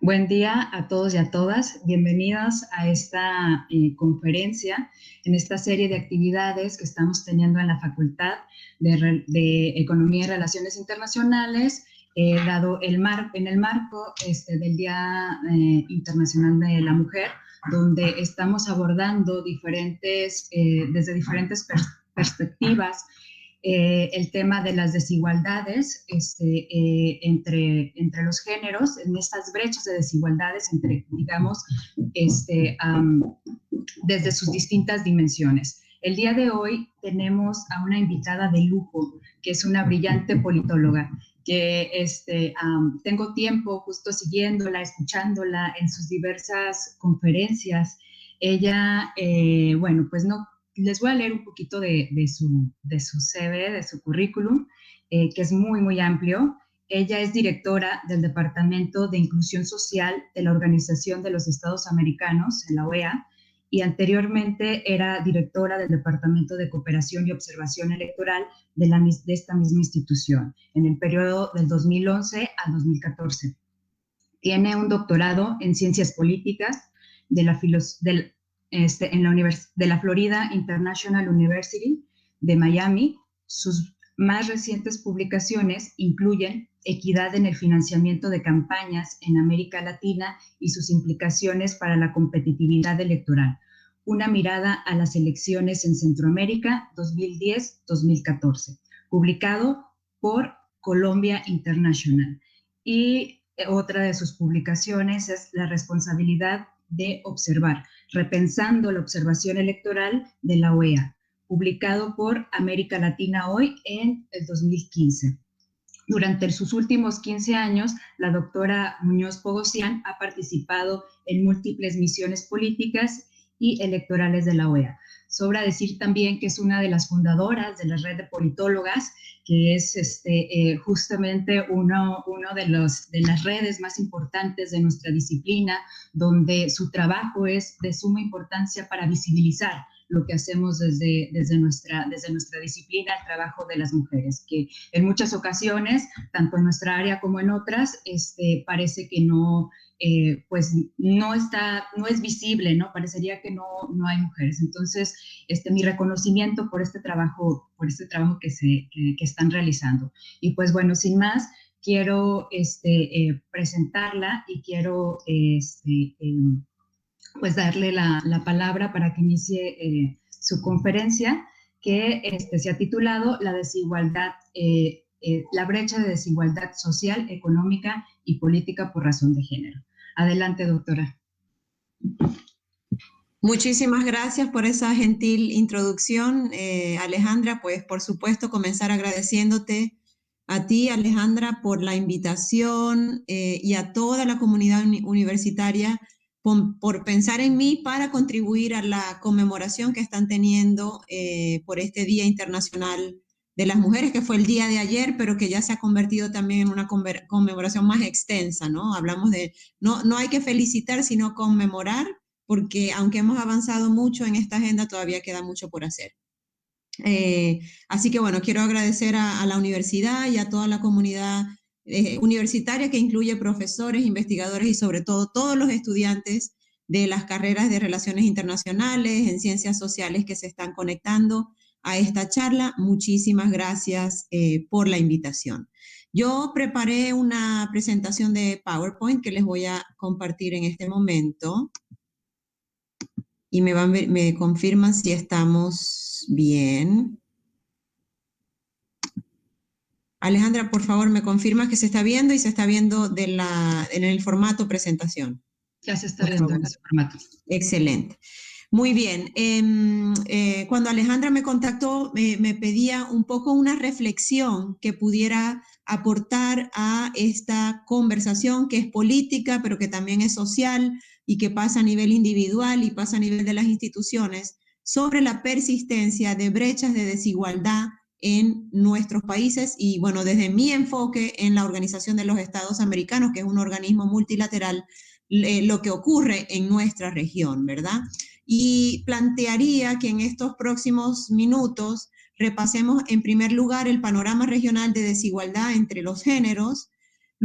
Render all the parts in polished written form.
Buen día a todos y a todas. Bienvenidos a esta conferencia, en esta serie de actividades que estamos teniendo en la Facultad de Economía y Relaciones Internacionales, dado en el marco del Día Internacional de la Mujer, donde estamos abordando desde diferentes perspectivas el tema de las desigualdades entre los géneros, en estas brechas de desigualdades digamos, desde sus distintas dimensiones. El día de hoy tenemos a una invitada de lujo, que es una brillante politóloga, que tengo tiempo justo siguiéndola, escuchándola en sus diversas conferencias. Ella, pues no, les voy a leer un poquito de su CV, de su currículum, que es muy, muy amplio. Ella es directora del Departamento de Inclusión Social de la Organización de los Estados Americanos, en la OEA, y anteriormente era directora del Departamento de Cooperación y Observación Electoral de esta misma institución, en el periodo del 2011 al 2014. Tiene un doctorado en Ciencias Políticas de la Florida International University de Miami. Sus más recientes publicaciones incluyen Equidad en el financiamiento de campañas en América Latina y sus implicaciones para la competitividad electoral. Una mirada a las elecciones en Centroamérica 2010-2014, publicado por Colombia International. Y otra de sus publicaciones es La responsabilidad de observar, repensando la observación electoral de la OEA, publicado por América Latina Hoy en el 2015. Durante sus últimos 15 años, la doctora Muñoz Pogosian ha participado en múltiples misiones políticas y electorales de la OEA. Sobra decir también que es una de las fundadoras de la red de politólogas, que es justamente uno de las redes más importantes de nuestra disciplina, donde su trabajo es de suma importancia para visibilizar lo que hacemos desde nuestra disciplina, el trabajo de las mujeres, que en muchas ocasiones, tanto en nuestra área como en otras, parece que no es visible, ¿no? Parecería que no hay mujeres. Entonces, mi reconocimiento por este trabajo que están realizando. Y pues bueno, sin más, quiero presentarla y quiero pues darle la palabra para que inicie su conferencia, que se ha titulado La brecha de desigualdad social, económica y política por razón de género. Adelante, doctora. Muchísimas gracias por esa gentil introducción, Alejandra. Pues por supuesto comenzar agradeciéndote a ti, Alejandra, por la invitación y a toda la comunidad universitaria por pensar en mí para contribuir a la conmemoración que están teniendo por este Día Internacional de las Mujeres, que fue el día de ayer, pero que ya se ha convertido también en una conmemoración más extensa, ¿no? Hablamos de, no hay que felicitar, sino conmemorar, porque aunque hemos avanzado mucho en esta agenda, todavía queda mucho por hacer. Así que bueno, quiero agradecer a la universidad y a toda la comunidad universitaria, que incluye profesores, investigadores y sobre todo todos los estudiantes de las carreras de Relaciones Internacionales, en Ciencias Sociales, que se están conectando a esta charla. Muchísimas gracias por la invitación. Yo preparé una presentación de PowerPoint que les voy a compartir en este momento. Y me confirman si estamos bien. Alejandra, por favor, me confirmas que se está viendo y se está viendo en el formato presentación. Ya se está viendo en ese formato. Excelente. Muy bien. Cuando Alejandra me contactó, me pedía un poco una reflexión que pudiera aportar a esta conversación, que es política, pero que también es social y que pasa a nivel individual y pasa a nivel de las instituciones, sobre la persistencia de brechas de desigualdad en nuestros países y, bueno, desde mi enfoque en la Organización de los Estados Americanos, que es un organismo multilateral, lo que ocurre en nuestra región, ¿verdad? Y plantearía que en estos próximos minutos repasemos en primer lugar el panorama regional de desigualdad entre los géneros,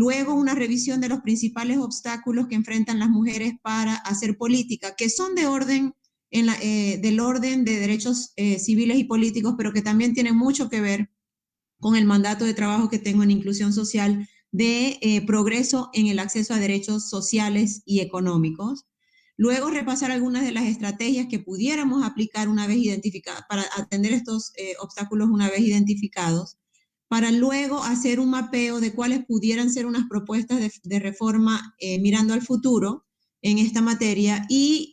Luego, una revisión de los principales obstáculos que enfrentan las mujeres para hacer política, que son de orden, del orden de derechos civiles y políticos, pero que también tienen mucho que ver con el mandato de trabajo que tengo en inclusión social de progreso en el acceso a derechos sociales y económicos. Luego repasar algunas de las estrategias que pudiéramos aplicar una vez identificadas para atender estos obstáculos una vez identificados, para luego hacer un mapeo de cuáles pudieran ser unas propuestas de reforma mirando al futuro en esta materia, y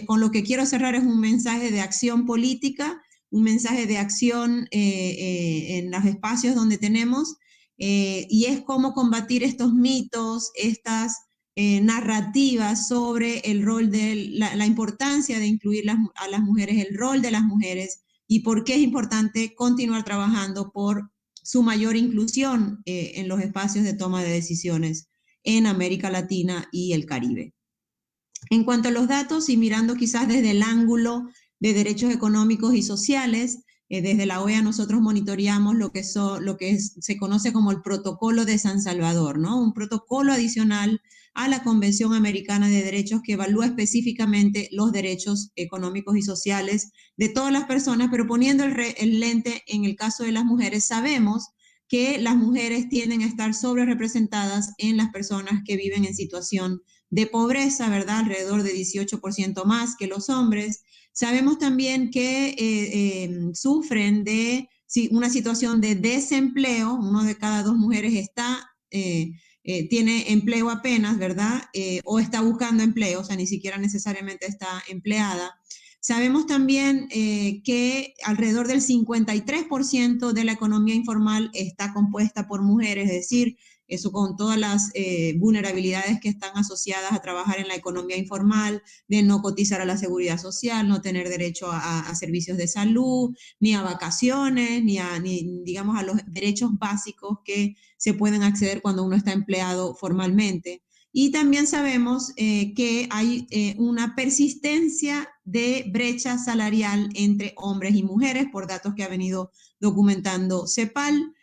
con lo que quiero cerrar es un mensaje de acción política, un mensaje de acción en los espacios donde tenemos, y es cómo combatir estos mitos, estas narrativas sobre el rol de la importancia de incluir a las mujeres, el rol de las mujeres, y por qué es importante continuar trabajando por su mayor inclusión en los espacios de toma de decisiones en América Latina y el Caribe. En cuanto a los datos, y mirando quizás desde el ángulo de derechos económicos y sociales, desde la OEA nosotros monitoreamos lo que se conoce como el Protocolo de San Salvador, ¿no? Un protocolo adicional a la Convención Americana de Derechos que evalúa específicamente los derechos económicos y sociales de todas las personas, pero poniendo el lente en el caso de las mujeres. Sabemos que las mujeres tienden a estar sobre representadas en las personas que viven en situación de pobreza, ¿verdad? Alrededor de 18% más que los hombres. Sabemos también que sufren de una situación de desempleo. 1 de cada 2 mujeres tiene empleo apenas, ¿verdad? O está buscando empleo, o sea, ni siquiera necesariamente está empleada. Sabemos también que alrededor del 53% de la economía informal está compuesta por mujeres, es decir, eso con todas las vulnerabilidades que están asociadas a trabajar en la economía informal, de no cotizar a la seguridad social, no tener derecho a servicios de salud, ni a vacaciones, ni digamos a los derechos básicos que se pueden acceder cuando uno está empleado formalmente. Y también sabemos que hay una persistencia de brecha salarial entre hombres y mujeres por datos que ha venido documentando CEPAL.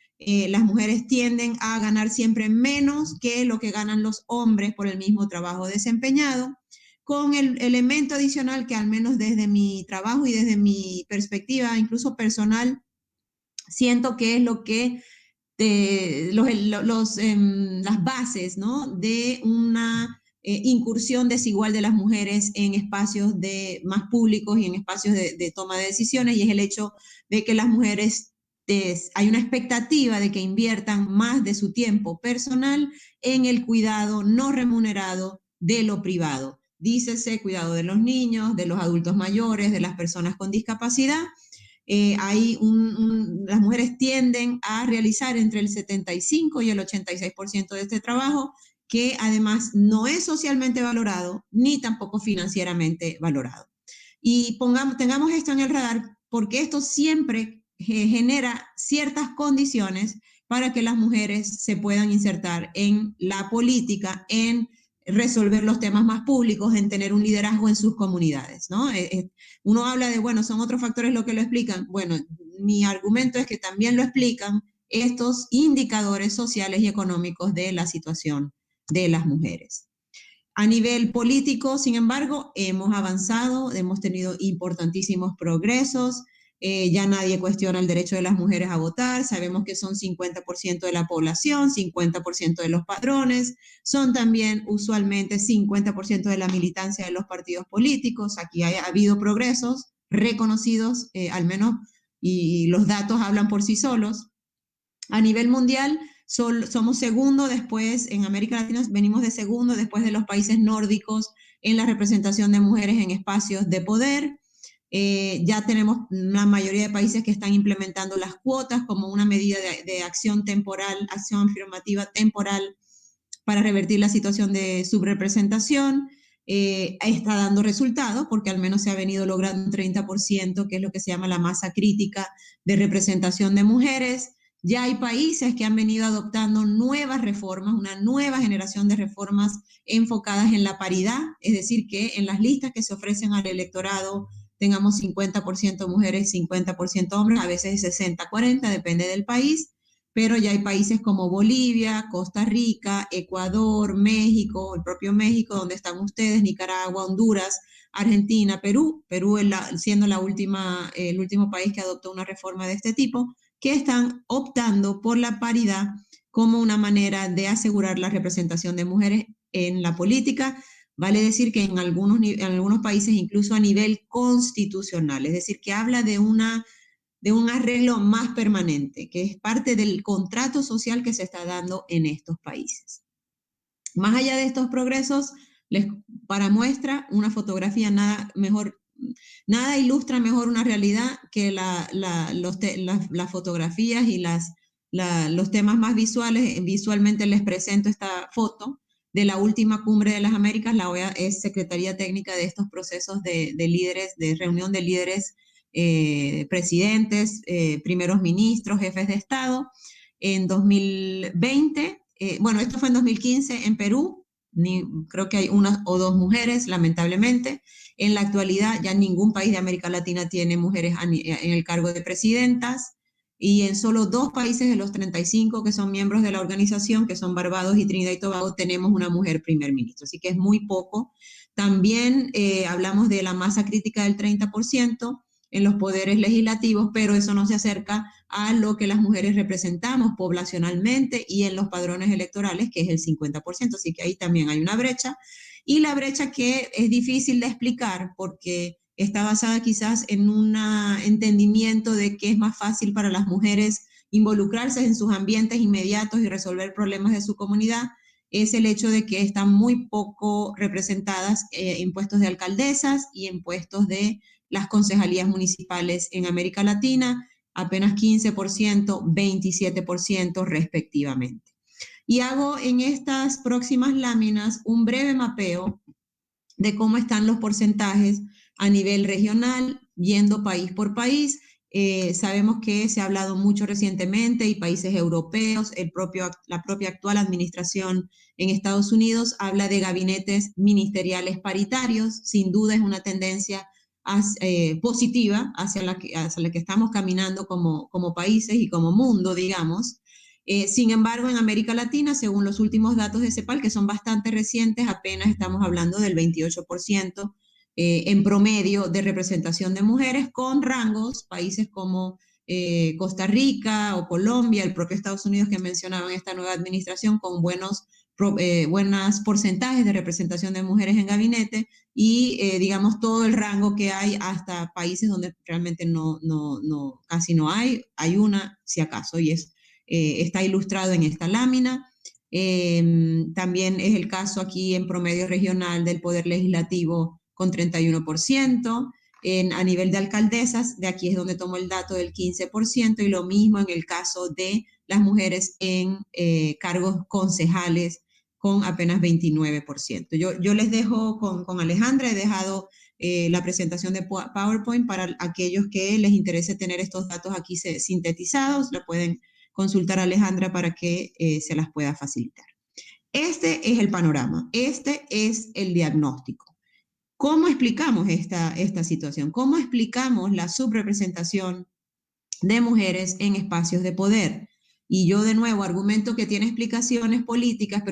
Las mujeres tienden a ganar siempre menos que lo que ganan los hombres por el mismo trabajo desempeñado, con el elemento adicional que al menos desde mi trabajo y desde mi perspectiva, incluso personal, siento que es lo que las bases, ¿no? De una incursión desigual de las mujeres en espacios más públicos y en espacios de toma de decisiones, y es el hecho de que las mujeres hay una expectativa de que inviertan más de su tiempo personal en el cuidado no remunerado de lo privado. Dícese cuidado de los niños, de los adultos mayores, de las personas con discapacidad. Las mujeres tienden a realizar entre el 75 y el 86% de este trabajo, que además no es socialmente valorado ni tampoco financieramente valorado. Y tengamos esto en el radar, porque esto siempre genera ciertas condiciones para que las mujeres se puedan insertar en la política, en resolver los temas más públicos, en tener un liderazgo en sus comunidades, ¿no? Uno habla de, bueno, son otros factores los que lo explican. Bueno, mi argumento es que también lo explican estos indicadores sociales y económicos de la situación de las mujeres. A nivel político, sin embargo, hemos avanzado, hemos tenido importantísimos progresos. Ya nadie cuestiona el derecho de las mujeres a votar. Sabemos que son 50% de la población, 50% de los padrones, son también usualmente 50% de la militancia de los partidos políticos. Aquí ha habido progresos reconocidos, al menos, y los datos hablan por sí solos. A nivel mundial, somos segundo después, en América Latina venimos de segundo después de los países nórdicos en la representación de mujeres en espacios de poder. Ya tenemos la mayoría de países que están implementando las cuotas como una medida de acción temporal, acción afirmativa temporal para revertir la situación de subrepresentación. Está dando resultados porque al menos se ha venido logrando un 30%, que es lo que se llama la masa crítica de representación de mujeres. Ya hay países que han venido adoptando nuevas reformas, una nueva generación de reformas enfocadas en la paridad, es decir, que en las listas que se ofrecen al electorado tengamos 50% mujeres, 50% hombres, a veces 60-40, depende del país. pero ya hay países como Bolivia, Costa Rica, Ecuador, México, el propio México, donde están ustedes, Nicaragua, Honduras, Argentina, Perú siendo el último país que adoptó una reforma de este tipo, que están optando por la paridad como una manera de asegurar la representación de mujeres en la política. Vale decir que en algunos países incluso a nivel constitucional, es decir, que habla de un arreglo más permanente, que es parte del contrato social que se está dando en estos países. Más allá de estos progresos, para muestra, una fotografía nada ilustra mejor una realidad que las fotografías y los temas más visuales. Visualmente les presento esta foto de la última cumbre de las Américas. La OEA es secretaría técnica de estos procesos de líderes, de reunión de líderes, presidentes, primeros ministros, jefes de Estado. En 2020, bueno, esto fue en 2015 en Perú, creo que hay una o dos mujeres, lamentablemente. En la actualidad ya ningún país de América Latina tiene mujeres en el cargo de presidentas, y en solo 2 países de los 35 que son miembros de la organización, que son Barbados y Trinidad y Tobago, tenemos una mujer primer ministro, así que es muy poco. También hablamos de la masa crítica del 30% en los poderes legislativos, pero eso no se acerca a lo que las mujeres representamos poblacionalmente y en los padrones electorales, que es el 50%, así que ahí también hay una brecha, y la brecha que es difícil de explicar porque está basada quizás en un entendimiento de que es más fácil para las mujeres involucrarse en sus ambientes inmediatos y resolver problemas de su comunidad, es el hecho de que están muy poco representadas en puestos de alcaldesas y en puestos de las concejalías municipales en América Latina, apenas 15%, 27% respectivamente. Y hago en estas próximas láminas un breve mapeo de cómo están los porcentajes a nivel regional, yendo país por país. Sabemos que se ha hablado mucho recientemente y países europeos, la propia actual administración en Estados Unidos habla de gabinetes ministeriales paritarios. Sin duda es una tendencia positiva hacia la que estamos caminando como países y como mundo, digamos. Sin embargo, en América Latina, según los últimos datos de CEPAL, que son bastante recientes, apenas estamos hablando del 28% en promedio de representación de mujeres, con rangos, países como Costa Rica o Colombia, el propio Estados Unidos que mencionaban esta nueva administración, con buenos porcentajes de representación de mujeres en gabinete, y digamos todo el rango que hay hasta países donde realmente casi no hay una, si acaso, y está ilustrado en esta lámina. También es el caso aquí en promedio regional del Poder Legislativo con 31%. A nivel de alcaldesas, de aquí es donde tomo el dato del 15%, y lo mismo en el caso de las mujeres en cargos concejales con apenas 29%. Yo les dejo con Alejandra, he dejado la presentación de PowerPoint para aquellos que les interese tener estos datos aquí sintetizados, la pueden consultar a Alejandra para que se las pueda facilitar. Este es el panorama, este es el diagnóstico. ¿Cómo explicamos esta situación? ¿Cómo explicamos la subrepresentación de mujeres en espacios de poder? Y yo de nuevo argumento que tiene explicaciones políticas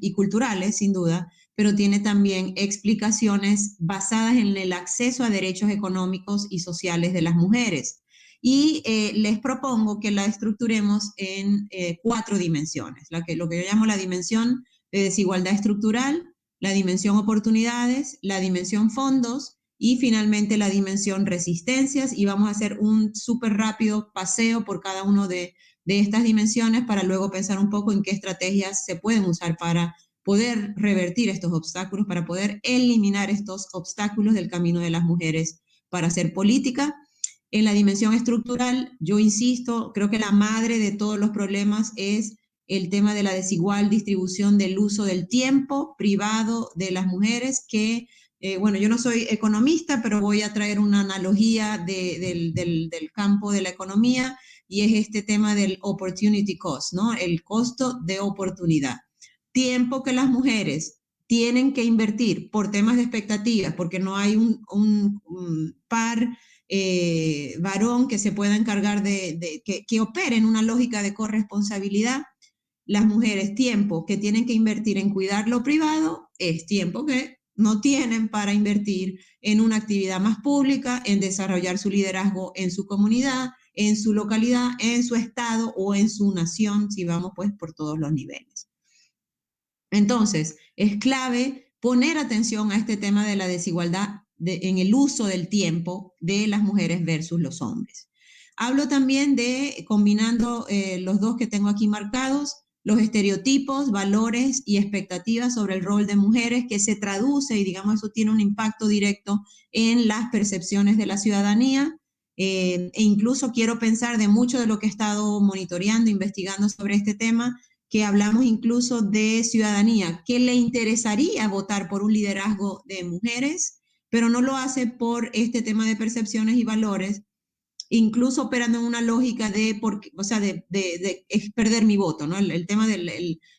y culturales, sin duda, pero tiene también explicaciones basadas en el acceso a derechos económicos y sociales de las mujeres. Y les propongo que la estructuremos en 4 dimensiones, lo que yo llamo la dimensión de desigualdad estructural, la dimensión oportunidades, la dimensión fondos y finalmente la dimensión resistencias, y vamos a hacer un súper rápido paseo por cada uno de estas dimensiones para luego pensar un poco en qué estrategias se pueden usar para poder revertir estos obstáculos, para poder eliminar estos obstáculos del camino de las mujeres para hacer política. En la dimensión estructural, yo insisto, creo que la madre de todos los problemas es el tema de la desigual distribución del uso del tiempo privado de las mujeres, que, bueno, yo no soy economista, pero voy a traer una analogía del campo de la economía, y es este tema del opportunity cost, ¿no? El costo de oportunidad. Tiempo que las mujeres tienen que invertir por temas de expectativas, porque no hay un par varón que se pueda encargar que opere en una lógica de corresponsabilidad. Las mujeres, tiempo que tienen que invertir en cuidar lo privado, es tiempo que no tienen para invertir en una actividad más pública, en desarrollar su liderazgo en su comunidad, en su localidad, en su estado o en su nación, si vamos pues por todos los niveles. Entonces, es clave poner atención a este tema de la desigualdad en el uso del tiempo de las mujeres versus los hombres. Hablo también de, combinando los dos que tengo aquí marcados, los estereotipos, valores y expectativas sobre el rol de mujeres, que se traduce, y digamos eso tiene un impacto directo en las percepciones de la ciudadanía, e incluso quiero pensar de mucho de lo que he estado monitoreando, investigando sobre este tema, que hablamos incluso de ciudadanía, que le interesaría votar por un liderazgo de mujeres, pero no lo hace por este tema de percepciones y valores, incluso operando en una lógica de, o sea, de perder mi voto, ¿no? El tema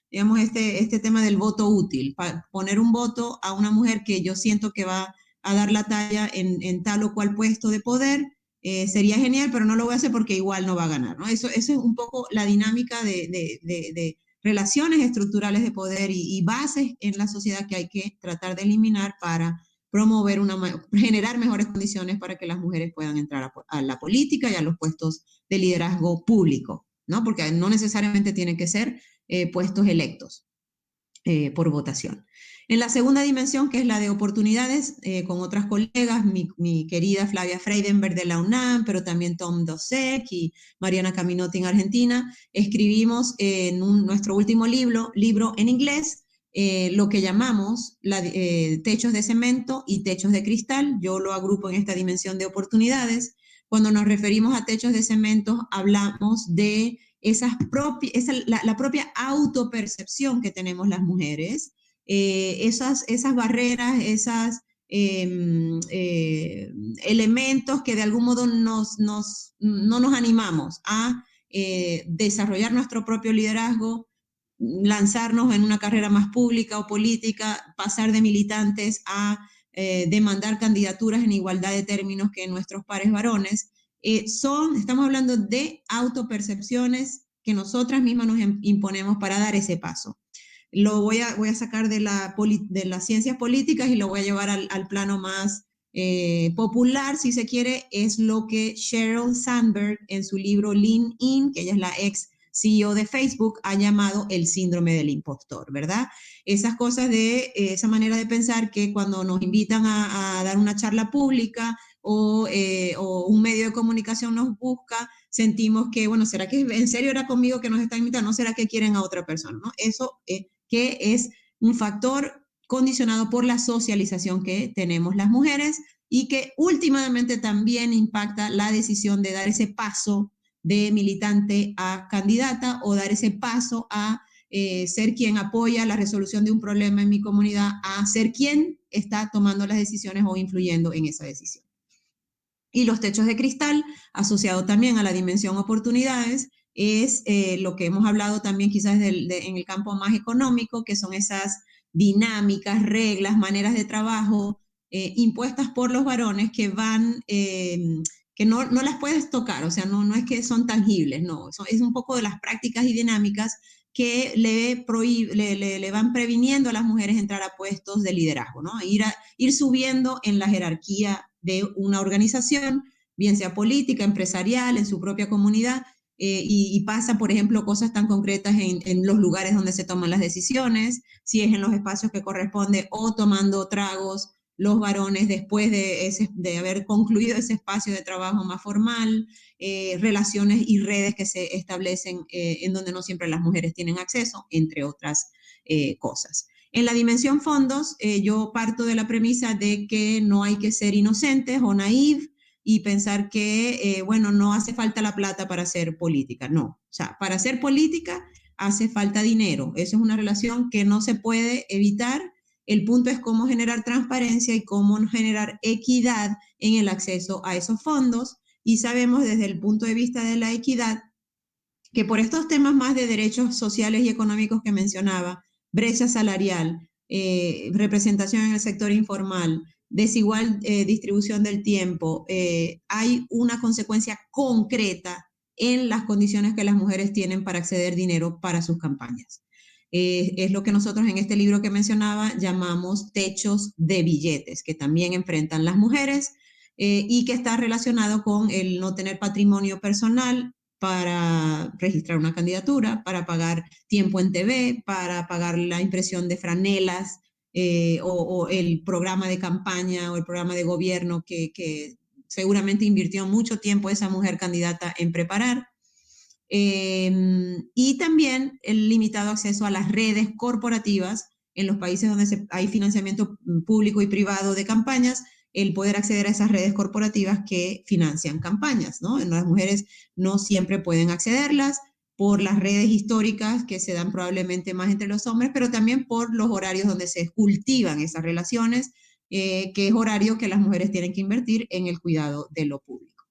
digamos, este tema del voto útil, poner un voto a una mujer que yo siento que va a dar la talla en tal o cual puesto de poder, sería genial, pero no lo voy a hacer porque igual no va a ganar, ¿no? Eso es un poco la dinámica de relaciones estructurales de poder y bases en la sociedad que hay que tratar de eliminar para promover generar mejores condiciones para que las mujeres puedan entrar a la política y a los puestos de liderazgo público, ¿no? Porque no necesariamente tienen que ser puestos electos por votación. En la segunda dimensión, que es la de oportunidades, con otras colegas, mi querida Flavia Freidenberg de la UNAM, pero también Tom Dosek y Mariana Caminotti en Argentina, escribimos en nuestro último libro en inglés, lo que llamamos techos de cemento y techos de cristal. Yo lo agrupo en esta dimensión de oportunidades. Cuando nos referimos a techos de cemento, hablamos de la propia autopercepción que tenemos las mujeres, esas barreras, elementos que de algún modo no nos animamos a desarrollar nuestro propio liderazgo, lanzarnos en una carrera más pública o política, pasar de militantes a demandar candidaturas en igualdad de términos que nuestros pares varones. Estamos hablando de autopercepciones que nosotras mismas nos imponemos para dar ese paso. Lo voy a sacar de las ciencias políticas y lo voy a llevar al plano más popular, si se quiere. Es lo que Sheryl Sandberg en su libro Lean In, que ella es la ex CEO de Facebook, ha llamado el síndrome del impostor, ¿verdad? Esas cosas esa manera de pensar que cuando nos invitan a dar una charla pública o un medio de comunicación nos busca, sentimos que, bueno, ¿será que en serio era conmigo que nos están invitando? ¿No será que quieren a otra persona? ¿No? Eso que es un factor condicionado por la socialización que tenemos las mujeres y que últimamente también impacta la decisión de dar ese paso de militante a candidata o dar ese paso a ser quien apoya la resolución de un problema en mi comunidad, a ser quien está tomando las decisiones o influyendo en esa decisión. Y los techos de cristal, asociado también a la dimensión oportunidades, es lo que hemos hablado también quizás en el campo más económico, que son esas dinámicas, reglas, maneras de trabajo impuestas por los varones que van, que no las puedes tocar, o sea, no es que son tangibles, no, es un poco de las prácticas y dinámicas que le van previniendo a las mujeres entrar a puestos de liderazgo, ¿no? Ir subiendo en la jerarquía de una organización, bien sea política, empresarial, en su propia comunidad, y pasa, por ejemplo, cosas tan concretas en los lugares donde se toman las decisiones, si es en los espacios que corresponde o tomando tragos los varones después de haber concluido ese espacio de trabajo más formal, relaciones y redes que se establecen en donde no siempre las mujeres tienen acceso, entre otras cosas. En la dimensión fondos, yo parto de la premisa de que no hay que ser inocentes o naive y pensar que, bueno, no hace falta la plata para hacer política. No, o sea, para hacer política hace falta dinero. Eso es una relación que no se puede evitar. El punto es cómo generar transparencia y cómo generar equidad en el acceso a esos fondos. Y sabemos desde el punto de vista de la equidad que por estos temas más de derechos sociales y económicos que mencionaba, brecha salarial, representación en el sector informal, desigual distribución del tiempo, hay una consecuencia concreta en las condiciones que las mujeres tienen para acceder dinero para sus campañas. Es lo que nosotros en este libro que mencionaba llamamos techos de billetes, que también enfrentan las mujeres y que está relacionado con el no tener patrimonio personal para registrar una candidatura, para pagar tiempo en TV, para pagar la impresión de franelas o el programa de campaña o el programa de gobierno que seguramente invirtió mucho tiempo esa mujer candidata en preparar. Y también el limitado acceso a las redes corporativas en los países donde hay financiamiento público y privado de campañas, el poder acceder a esas redes corporativas que financian campañas, ¿no? Las mujeres no siempre pueden accederlas por las redes históricas que se dan probablemente más entre los hombres, pero también por los horarios donde se cultivan esas relaciones, que es horario que las mujeres tienen que invertir en el cuidado de lo público.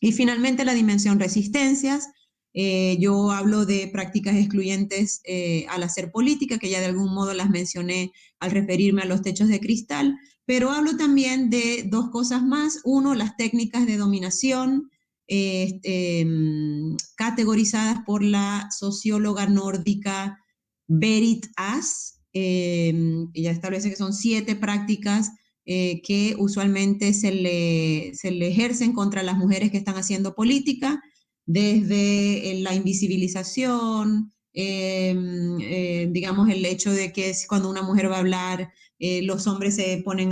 Y finalmente la dimensión resistencias. Yo hablo de prácticas excluyentes al hacer política, que ya de algún modo las mencioné al referirme a los techos de cristal, pero hablo también de dos cosas más. Uno, las técnicas de dominación categorizadas por la socióloga nórdica Berit As. Ella establece que son 7 prácticas que usualmente se le ejercen contra las mujeres que están haciendo política, desde la invisibilización, digamos el hecho de que cuando una mujer va a hablar, los hombres se ponen,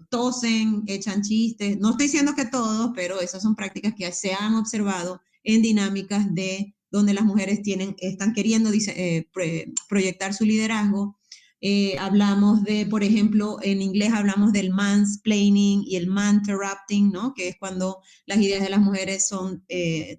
tosen, echan chistes. No estoy diciendo que todos, pero esas son prácticas que se han observado en dinámicas de donde las mujeres están queriendo proyectar su liderazgo. Hablamos de, por ejemplo, en inglés hablamos del mansplaining y el manterrupting, ¿no? Que es cuando las ideas de las mujeres son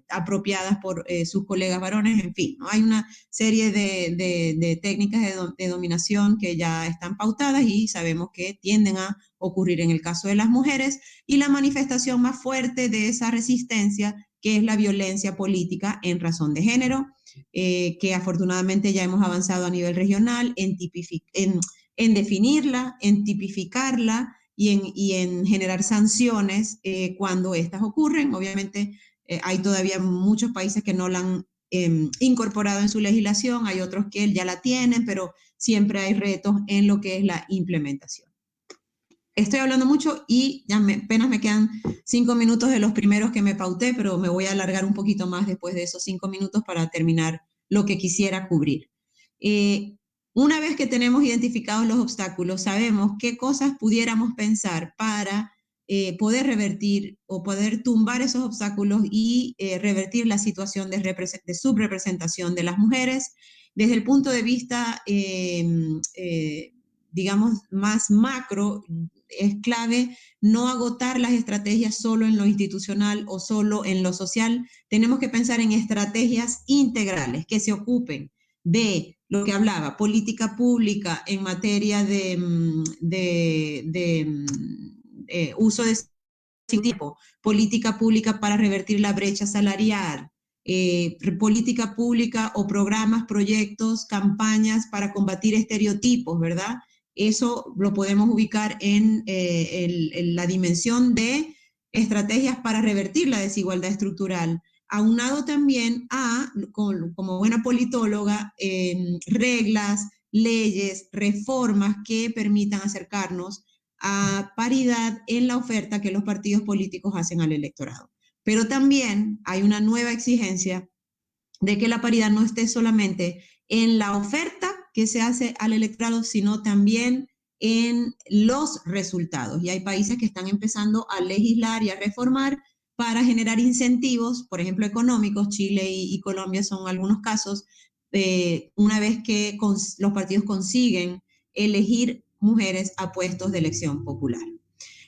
apropiadas por sus colegas varones, en fin, ¿no? Hay una serie de técnicas de dominación que ya están pautadas y sabemos que tienden a ocurrir en el caso de las mujeres, y la manifestación más fuerte de esa resistencia, que es la violencia política en razón de género, que afortunadamente ya hemos avanzado a nivel regional en definirla, en tipificarla y en generar sanciones cuando estas ocurren. Obviamente hay todavía muchos países que no la han incorporado en su legislación, hay otros que ya la tienen, pero siempre hay retos en lo que es la implementación. Estoy hablando mucho y ya apenas me quedan 5 minutos de los primeros que me pauté, pero me voy a alargar un poquito más después de esos 5 minutos para terminar lo que quisiera cubrir. Una vez que tenemos identificados los obstáculos, sabemos qué cosas pudiéramos pensar para poder revertir o poder tumbar esos obstáculos y revertir la situación de subrepresentación de las mujeres. Desde el punto de vista, digamos, más macro, es clave no agotar las estrategias solo en lo institucional o solo en lo social. Tenemos que pensar en estrategias integrales que se ocupen de lo que hablaba, política pública en materia de uso de tipo, política pública para revertir la brecha salarial, política pública o programas, proyectos, campañas para combatir estereotipos, ¿verdad? Eso lo podemos ubicar en la dimensión de estrategias para revertir la desigualdad estructural, aunado también a, como buena politóloga, reglas, leyes, reformas que permitan acercarnos a paridad en la oferta que los partidos políticos hacen al electorado. Pero también hay una nueva exigencia de que la paridad no esté solamente en la oferta que se hace al electorado, sino también en los resultados. Y hay países que están empezando a legislar y a reformar para generar incentivos, por ejemplo, económicos. Chile y Colombia son algunos casos. Una vez que los partidos consiguen elegir mujeres a puestos de elección popular.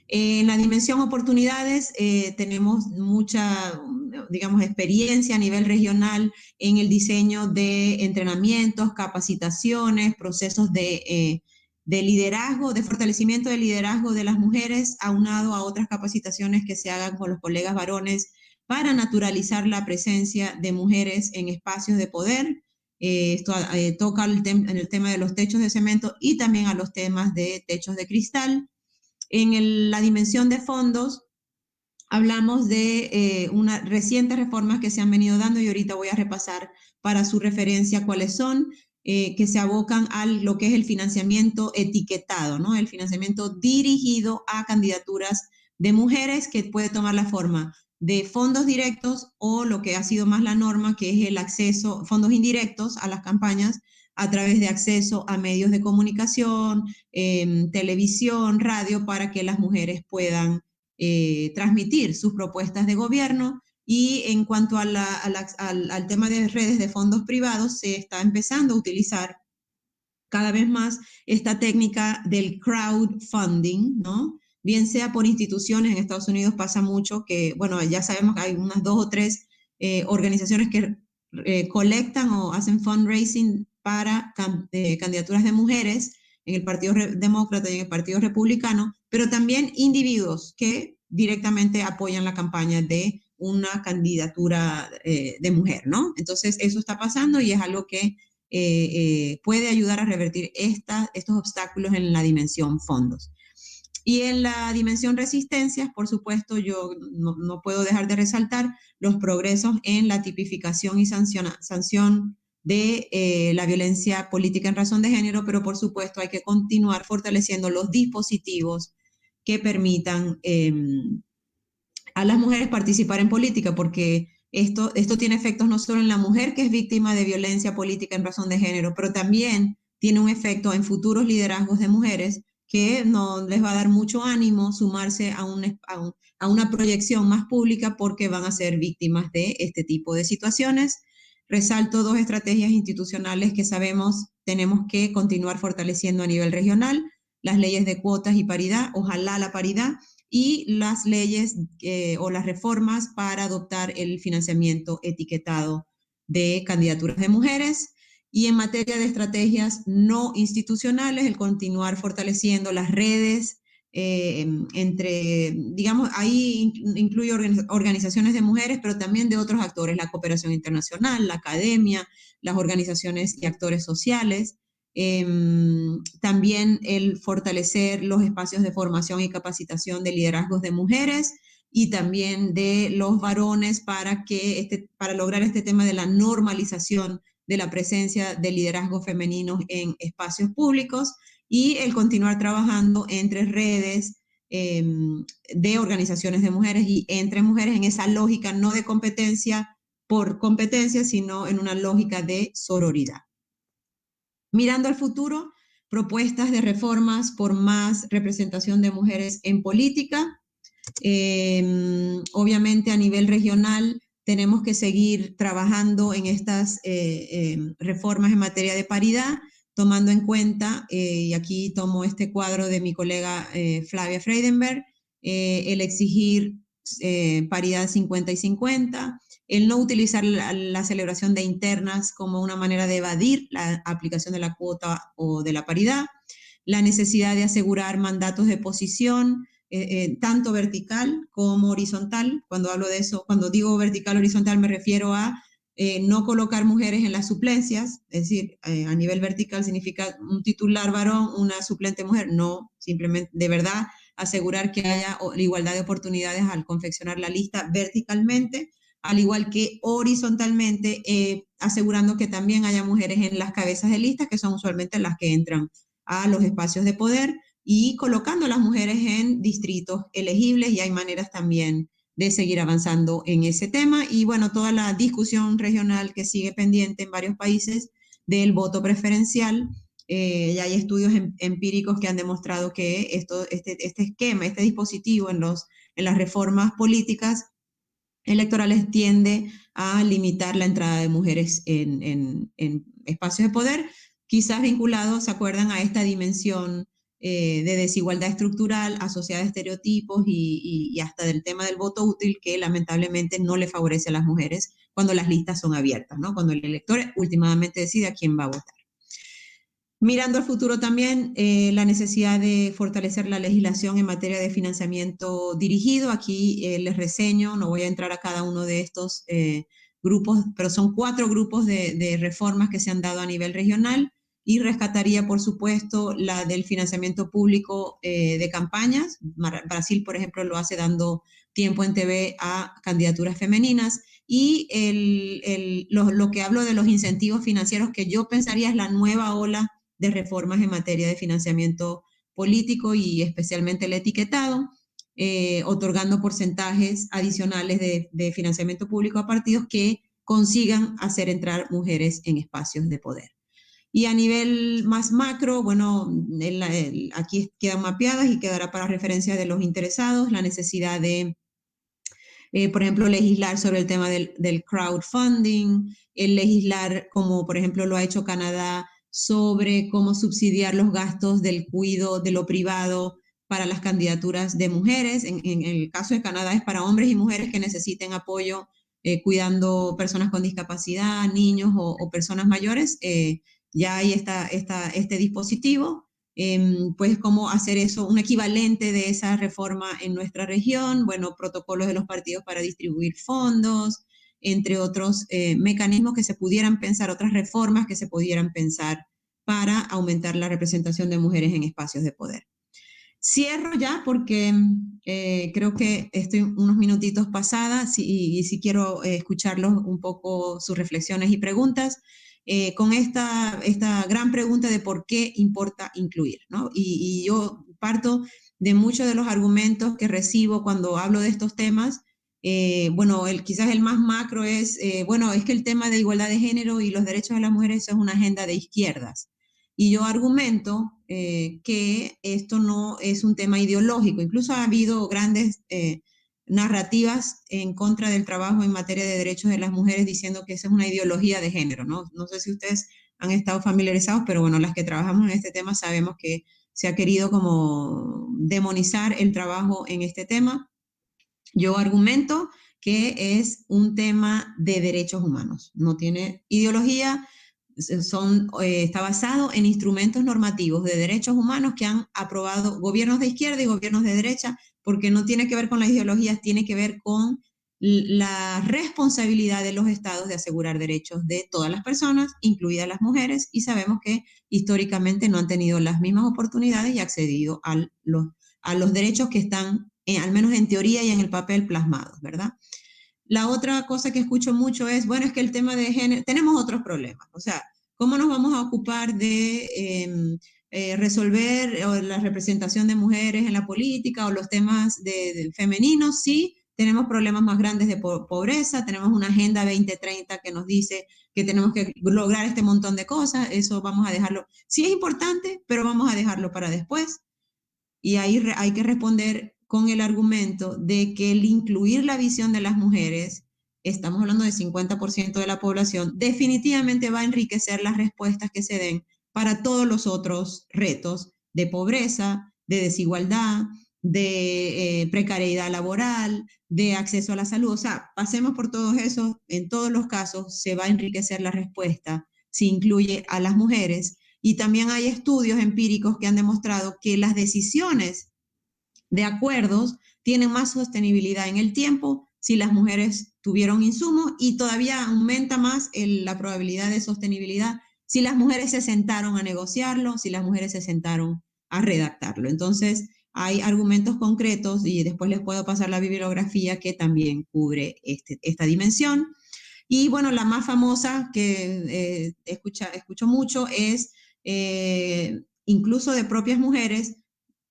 En la dimensión oportunidades tenemos mucha, digamos, experiencia a nivel regional en el diseño de entrenamientos, capacitaciones, procesos de liderazgo, de fortalecimiento del liderazgo de las mujeres, aunado a otras capacitaciones que se hagan con los colegas varones para naturalizar la presencia de mujeres en espacios de poder. Esto toca en el tema de los techos de cemento y también a los temas de techos de cristal. En la dimensión de fondos, hablamos de unas recientes reformas que se han venido dando y ahorita voy a repasar para su referencia cuáles son, que se abocan a lo que es el financiamiento etiquetado, ¿no? El financiamiento dirigido a candidaturas de mujeres, que puede tomar la forma de fondos directos o lo que ha sido más la norma, que es el acceso, fondos indirectos a las campañas a través de acceso a medios de comunicación, televisión, radio, para que las mujeres puedan transmitir sus propuestas de gobierno. Y en cuanto al tema de redes de fondos privados, se está empezando a utilizar cada vez más esta técnica del crowdfunding, ¿no? Bien sea por instituciones, en Estados Unidos pasa mucho que, bueno, ya sabemos que hay unas 2 o 3 organizaciones que colectan o hacen fundraising para candidaturas de mujeres en el Partido Demócrata y en el Partido Republicano, pero también individuos que directamente apoyan la campaña de una candidatura de mujer, ¿no? Entonces, eso está pasando y es algo que puede ayudar a revertir estos obstáculos en la dimensión fondos. Y en la dimensión resistencias, por supuesto, yo no puedo dejar de resaltar los progresos en la tipificación y sanción de la violencia política en razón de género, pero por supuesto hay que continuar fortaleciendo los dispositivos que permitan a las mujeres participar en política, porque esto tiene efectos no solo en la mujer que es víctima de violencia política en razón de género, pero también tiene un efecto en futuros liderazgos de mujeres que no les va a dar mucho ánimo sumarse a una proyección más pública, porque van a ser víctimas de este tipo de situaciones. Resalto 2 estrategias institucionales que sabemos tenemos que continuar fortaleciendo a nivel regional: las leyes de cuotas y paridad, ojalá la paridad, y las leyes o las reformas para adoptar el financiamiento etiquetado de candidaturas de mujeres. Y en materia de estrategias no institucionales, el continuar fortaleciendo las redes digamos, ahí incluye organizaciones de mujeres, pero también de otros actores: la cooperación internacional, la academia, las organizaciones y actores sociales. También el fortalecer los espacios de formación y capacitación de liderazgos de mujeres y también de los varones para lograr este tema de la normalización de la presencia de liderazgos femeninos en espacios públicos, y el continuar trabajando entre redes de organizaciones de mujeres y entre mujeres en esa lógica no de competencia por competencia, sino en una lógica de sororidad. Mirando al futuro, propuestas de reformas por más representación de mujeres en política. Obviamente a nivel regional tenemos que seguir trabajando en estas reformas en materia de paridad, tomando en cuenta, y aquí tomo este cuadro de mi colega Flavia Freidenberg, el exigir paridad 50 y 50, el no utilizar la celebración de internas como una manera de evadir la aplicación de la cuota o de la paridad, la necesidad de asegurar mandatos de posición, tanto vertical como horizontal. Cuando hablo de eso, cuando digo vertical, horizontal, me refiero a no colocar mujeres en las suplencias, es decir, a nivel vertical significa un titular varón, una suplente mujer, no, simplemente de verdad asegurar que haya igualdad de oportunidades al confeccionar la lista verticalmente, al igual que horizontalmente, asegurando que también haya mujeres en las cabezas de lista, que son usualmente las que entran a los espacios de poder, y colocando a las mujeres en distritos elegibles, y hay maneras también de seguir avanzando en ese tema. Y bueno, toda la discusión regional que sigue pendiente en varios países del voto preferencial. Ya hay estudios empíricos que han demostrado que este esquema, este dispositivo en las reformas políticas electorales tiende a limitar la entrada de mujeres en espacios de poder, quizás vinculados, ¿se acuerdan?, a esta dimensión de desigualdad estructural asociada a estereotipos y hasta del tema del voto útil, que lamentablemente no le favorece a las mujeres cuando las listas son abiertas, ¿no? Cuando el elector últimamente decide a quién va a votar. Mirando al futuro también, la necesidad de fortalecer la legislación en materia de financiamiento dirigido. Aquí les reseño, no voy a entrar a cada uno de estos grupos, pero son 4 grupos de reformas que se han dado a nivel regional, y rescataría, por supuesto, la del financiamiento público de campañas. Brasil, por ejemplo, lo hace dando tiempo en TV a candidaturas femeninas. Y lo que hablo de los incentivos financieros, que yo pensaría es la nueva ola de reformas en materia de financiamiento político y especialmente el etiquetado, otorgando porcentajes adicionales de financiamiento público a partidos que consigan hacer entrar mujeres en espacios de poder. Y a nivel más macro, bueno, aquí quedan mapeadas y quedará para referencia de los interesados la necesidad de, por ejemplo, legislar sobre el tema del crowdfunding, el legislar, como por ejemplo lo ha hecho Canadá, sobre cómo subsidiar los gastos del cuidado de lo privado para las candidaturas de mujeres. En el caso de Canadá es para hombres y mujeres que necesiten apoyo cuidando personas con discapacidad, niños o personas mayores. Ya hay este dispositivo, pues cómo hacer eso, un equivalente de esa reforma en nuestra región, bueno, protocolos de los partidos para distribuir fondos, entre otros mecanismos que se pudieran pensar, otras reformas que se pudieran pensar para aumentar la representación de mujeres en espacios de poder. Cierro ya porque creo que estoy unos minutitos pasada y si quiero escucharlos un poco sus reflexiones y preguntas con esta gran pregunta de por qué importa incluir, ¿no? Y yo parto de muchos de los argumentos que recibo cuando hablo de estos temas. Bueno, quizás el más macro es, bueno, es que el tema de igualdad de género y los derechos de las mujeres es una agenda de izquierdas. Y yo argumento que esto no es un tema ideológico. Incluso ha habido grandes narrativas en contra del trabajo en materia de derechos de las mujeres diciendo que esa es una ideología de género, ¿no? No sé si ustedes han estado familiarizados, pero bueno, las que trabajamos en este tema sabemos que se ha querido como demonizar el trabajo en este tema. Yo argumento que es un tema de derechos humanos, no tiene ideología. Está basado en instrumentos normativos de derechos humanos que han aprobado gobiernos de izquierda y gobiernos de derecha, porque no tiene que ver con las ideologías, tiene que ver con la responsabilidad de los estados de asegurar derechos de todas las personas, incluidas las mujeres, y sabemos que históricamente no han tenido las mismas oportunidades y accedido a los derechos que están, al menos en teoría y en el papel, plasmados, ¿verdad? La otra cosa que escucho mucho es, bueno, es que el tema de género, tenemos otros problemas, o sea, ¿cómo nos vamos a ocupar de resolver la representación de mujeres en la política o los temas de femeninos? Sí, tenemos problemas más grandes de pobreza, tenemos una Agenda 2030 que nos dice que tenemos que lograr este montón de cosas, eso vamos a dejarlo, sí es importante, pero vamos a dejarlo para después. Y ahí hay que responder con el argumento de que el incluir la visión de las mujeres, estamos hablando de 50% de la población, definitivamente va a enriquecer las respuestas que se den para todos los otros retos de pobreza, de desigualdad, de precariedad laboral, de acceso a la salud. O sea, pasemos por todos esos, en todos los casos se va a enriquecer la respuesta si incluye a las mujeres. Y también hay estudios empíricos que han demostrado que las decisiones de acuerdos tienen más sostenibilidad en el tiempo si las mujeres tuvieron insumos y todavía aumenta más la probabilidad de sostenibilidad si las mujeres se sentaron a negociarlo, si las mujeres se sentaron a redactarlo. Entonces, hay argumentos concretos y después les puedo pasar la bibliografía que también cubre esta dimensión. Y bueno, la más famosa que escucho mucho es incluso de propias mujeres.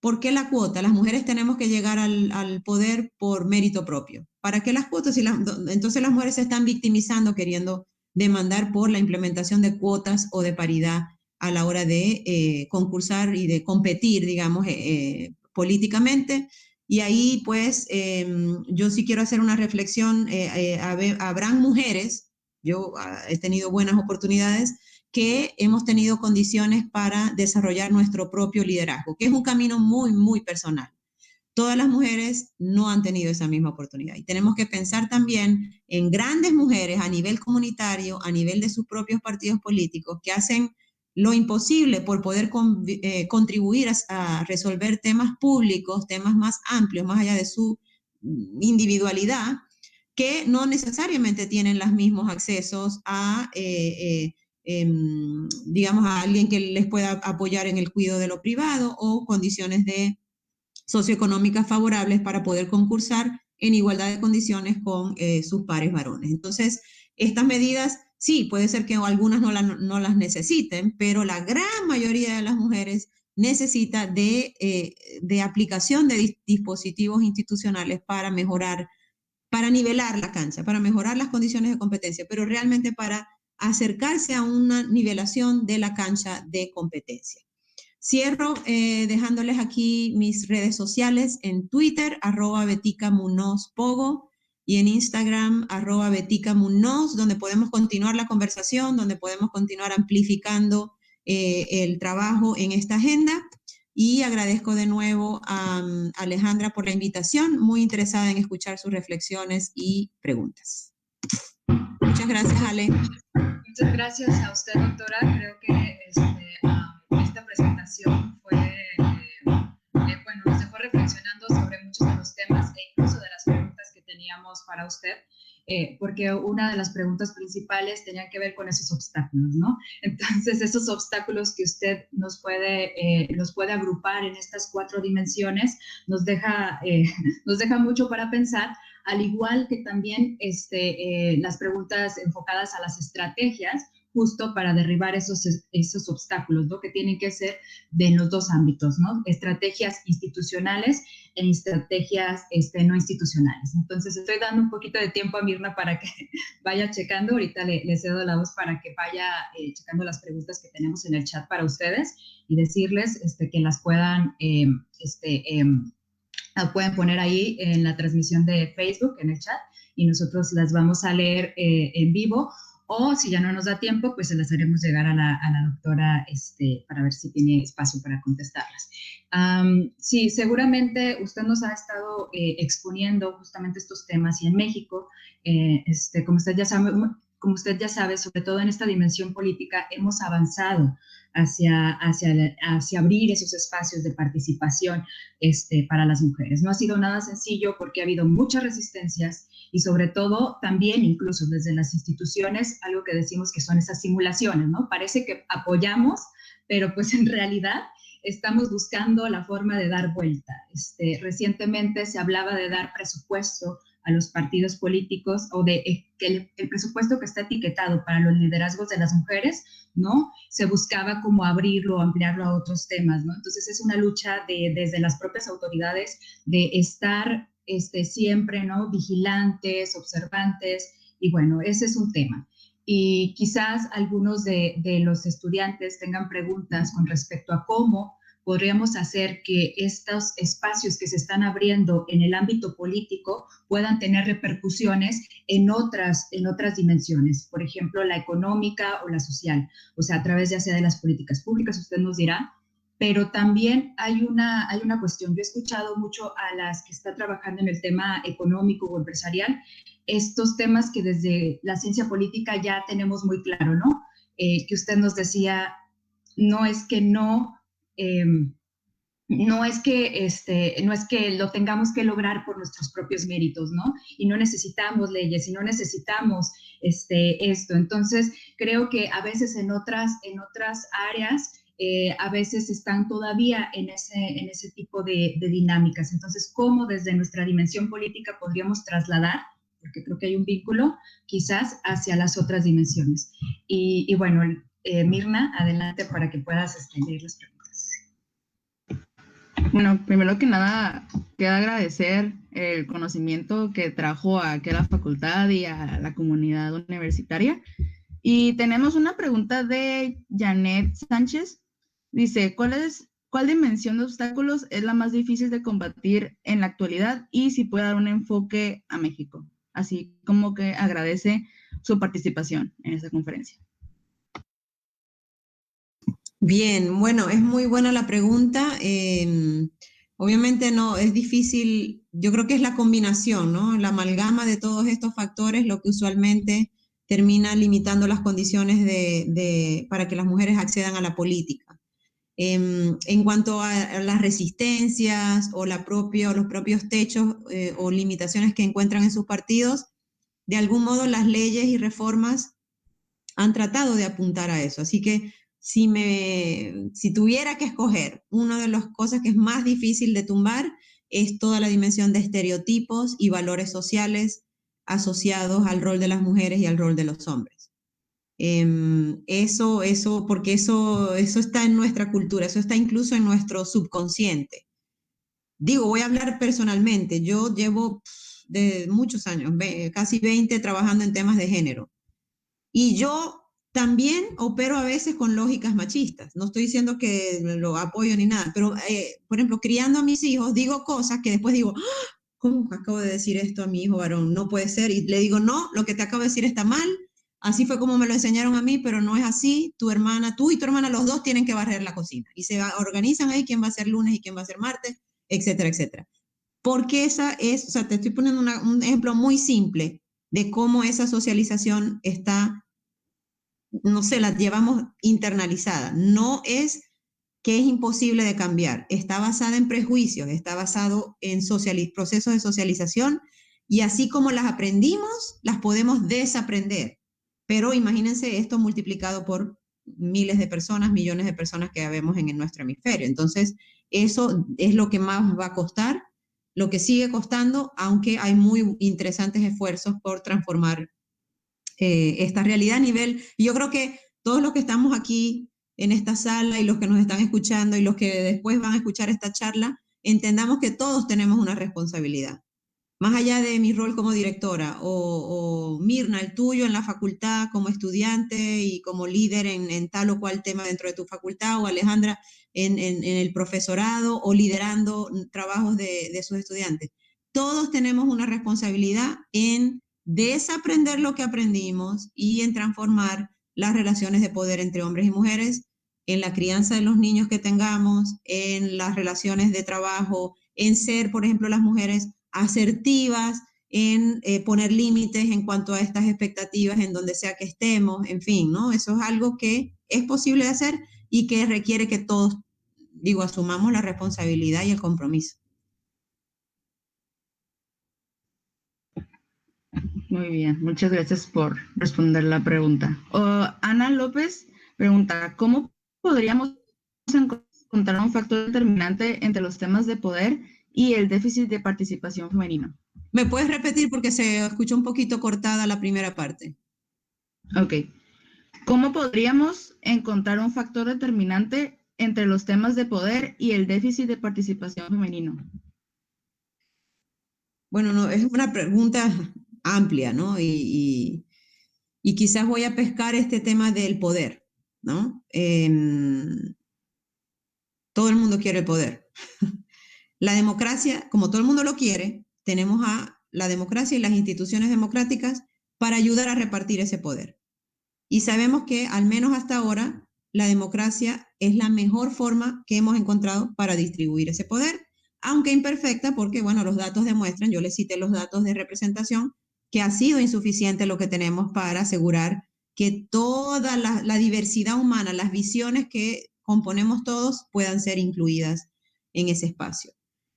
¿Por qué la cuota? Las mujeres tenemos que llegar al poder por mérito propio. ¿Para qué las cuotas? Entonces las mujeres se están victimizando queriendo demandar por la implementación de cuotas o de paridad a la hora de concursar y de competir, digamos, políticamente. Y ahí, pues, yo sí quiero hacer una reflexión. Habrán mujeres, yo he tenido buenas oportunidades, que hemos tenido condiciones para desarrollar nuestro propio liderazgo, que es un camino muy, muy personal. Todas las mujeres no han tenido esa misma oportunidad. Y tenemos que pensar también en grandes mujeres a nivel comunitario, a nivel de sus propios partidos políticos, que hacen lo imposible por poder contribuir a resolver temas públicos, temas más amplios, más allá de su individualidad, que no necesariamente tienen los mismos accesos a digamos, a alguien que les pueda apoyar en el cuidado de lo privado o condiciones socioeconómicas favorables para poder concursar en igualdad de condiciones con sus pares varones. Entonces, estas medidas, sí, puede ser que algunas no las necesiten, pero la gran mayoría de las mujeres necesita de aplicación de dispositivos institucionales para mejorar, para nivelar la cancha, para mejorar las condiciones de competencia, pero realmente para acercarse a una nivelación de la cancha de competencia. Cierro dejándoles aquí mis redes sociales en Twitter, @BeticaMunozPogo, y en Instagram, @BeticaMunoz, donde podemos continuar la conversación, donde podemos continuar amplificando el trabajo en esta agenda. Y agradezco de nuevo a Alejandra por la invitación, muy interesada en escuchar sus reflexiones y preguntas. Muchas gracias, Ale. Muchas gracias a usted, doctora. Creo que esta presentación fue, bueno, nos dejó reflexionando sobre muchos de los temas e incluso de las preguntas que teníamos para usted. Porque una de las preguntas principales tenía que ver con esos obstáculos, ¿no? Entonces, esos obstáculos que usted nos puede agrupar en estas 4 dimensiones nos deja mucho para pensar, al igual que también las preguntas enfocadas a las estrategias, justo para derribar esos obstáculos, ¿no? Que tienen que ser de los 2 ámbitos, ¿no? Estrategias institucionales en estrategias no institucionales. Entonces, estoy dando un poquito de tiempo a Mirna para que vaya checando. Ahorita le cedo la voz para que vaya checando las preguntas que tenemos en el chat para ustedes y decirles que las puedan, pueden poner ahí en la transmisión de Facebook, en el chat, y nosotros las vamos a leer en vivo. O si ya no nos da tiempo, pues se las haremos llegar a la doctora para ver si tiene espacio para contestarlas. Sí, seguramente usted nos ha estado exponiendo justamente estos temas, y en México, como usted ya sabe, sobre todo en esta dimensión política, hemos avanzado hacia abrir esos espacios de participación para las mujeres. No ha sido nada sencillo porque ha habido muchas resistencias, y sobre todo también incluso desde las instituciones, algo que decimos que son esas simulaciones, ¿no? Parece que apoyamos, pero pues en realidad estamos buscando la forma de dar vuelta. Recientemente se hablaba de dar presupuesto a los partidos políticos, o de que el presupuesto que está etiquetado para los liderazgos de las mujeres, ¿no? Se buscaba como abrirlo, ampliarlo a otros temas, ¿no? Entonces es una lucha desde las propias autoridades de estar siempre, ¿no? Vigilantes, observantes, y bueno, ese es un tema. Y quizás algunos de los estudiantes tengan preguntas con respecto a cómo podríamos hacer que estos espacios que se están abriendo en el ámbito político puedan tener repercusiones en otras dimensiones, por ejemplo, la económica o la social, o sea, a través ya sea de las políticas públicas, usted nos dirá. Pero también hay una cuestión. Yo he escuchado mucho a las que están trabajando en el tema económico o empresarial, estos temas que desde la ciencia política ya tenemos muy claro, ¿no? Que usted nos decía, no es que no es que lo tengamos que lograr por nuestros propios méritos, ¿no? Y no necesitamos leyes, y no necesitamos esto. Entonces, creo que a veces en otras áreas, a veces están todavía en ese tipo de dinámicas. Entonces, ¿cómo desde nuestra dimensión política podríamos trasladar? Porque creo que hay un vínculo quizás hacia las otras dimensiones. Y bueno, Mirna, adelante para que puedas leer las preguntas. Bueno, primero que nada, queda agradecer el conocimiento que trajo aquí a la facultad y a la comunidad universitaria. Y tenemos una pregunta de Janet Sánchez. Dice, ¿cuál dimensión de obstáculos es la más difícil de combatir en la actualidad, y si puede dar un enfoque a México? Así como que agradece su participación en esta conferencia. Bien, bueno, es muy buena la pregunta. Obviamente no, es difícil, yo creo que es la combinación, ¿no? La amalgama de todos estos factores lo que usualmente termina limitando las condiciones para que las mujeres accedan a la política. En cuanto a las resistencias o los propios techos o limitaciones que encuentran en sus partidos, de algún modo las leyes y reformas han tratado de apuntar a eso. Así que si tuviera que escoger, una de las cosas que es más difícil de tumbar es toda la dimensión de estereotipos y valores sociales asociados al rol de las mujeres y al rol de los hombres. Porque eso está en nuestra cultura, eso está incluso en nuestro subconsciente. Digo, voy a hablar personalmente, yo llevo de muchos años, casi 20 trabajando en temas de género. Y yo también opero a veces con lógicas machistas. No estoy diciendo que lo apoyo ni nada, pero, por ejemplo, criando a mis hijos, digo cosas que después digo, ¡ah! ¿Cómo acabo de decir esto a mi hijo varón? No puede ser. Y le digo, no, lo que te acabo de decir está mal. Así fue como me lo enseñaron a mí, pero no es así. Tú y tu hermana, los dos tienen que barrer la cocina. Y se organizan ahí quién va a ser lunes y quién va a ser martes, etcétera, etcétera. Porque o sea, te estoy poniendo un ejemplo muy simple de cómo esa socialización está, no sé, la llevamos internalizada. No es que es imposible de cambiar, está basada en prejuicios, está basado en procesos de socialización, y así como las aprendimos, las podemos desaprender. Pero imagínense esto multiplicado por miles de personas, millones de personas que vemos en nuestro hemisferio. Entonces, eso es lo que más va a costar, lo que sigue costando, aunque hay muy interesantes esfuerzos por transformar esta realidad a nivel, y yo creo que todos los que estamos aquí en esta sala y los que nos están escuchando y los que después van a escuchar esta charla, entendamos que todos tenemos una responsabilidad. Más allá de mi rol como directora o Mirna, el tuyo en la facultad como estudiante y como líder en tal o cual tema dentro de tu facultad, o Alejandra en el profesorado o liderando trabajos de sus estudiantes. Todos tenemos una responsabilidad en desaprender lo que aprendimos y en transformar las relaciones de poder entre hombres y mujeres, en la crianza de los niños que tengamos, en las relaciones de trabajo, en ser, por ejemplo, las mujeres asertivas, en poner límites en cuanto a estas expectativas en donde sea que estemos, en fin, ¿no? Eso es algo que es posible de hacer y que requiere que todos, digo, asumamos la responsabilidad y el compromiso. Muy bien, muchas gracias por responder la pregunta. Ana López pregunta, ¿cómo podríamos encontrar un factor determinante entre los temas de poder y el déficit de participación femenino? ¿Me puedes repetir porque se escuchó un poquito cortada la primera parte? Ok. ¿Cómo podríamos encontrar un factor determinante entre los temas de poder y el déficit de participación femenino? Bueno, no, es una pregunta amplia, ¿no? Y quizás voy a pescar este tema del poder, ¿no? Todo el mundo quiere el poder. La democracia, como todo el mundo lo quiere, tenemos a la democracia y las instituciones democráticas para ayudar a repartir ese poder. Y sabemos que, al menos hasta ahora, la democracia es la mejor forma que hemos encontrado para distribuir ese poder, aunque imperfecta, porque, bueno, los datos demuestran, yo les cité los datos de representación, que ha sido insuficiente lo que tenemos para asegurar que toda la diversidad humana, las visiones que componemos todos, puedan ser incluidas en ese espacio.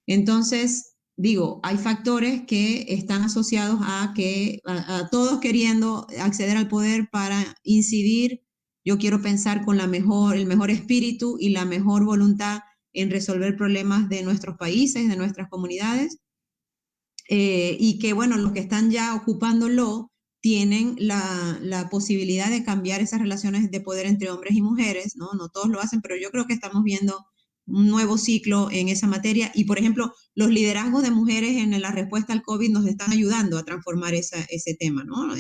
Entonces, digo, hay factores que están asociados a que a todos queriendo acceder al poder para incidir. Yo quiero pensar con el mejor espíritu y la mejor voluntad en resolver problemas de nuestros países, de nuestras comunidades, y que, bueno, los que están ya ocupándolo tienen la posibilidad de cambiar esas relaciones de poder entre hombres y mujeres, ¿no? No todos lo hacen, pero yo creo que estamos viendo un nuevo ciclo en esa materia. Y, por ejemplo, los liderazgos de mujeres en la respuesta al COVID nos están ayudando a transformar ese tema, ¿no?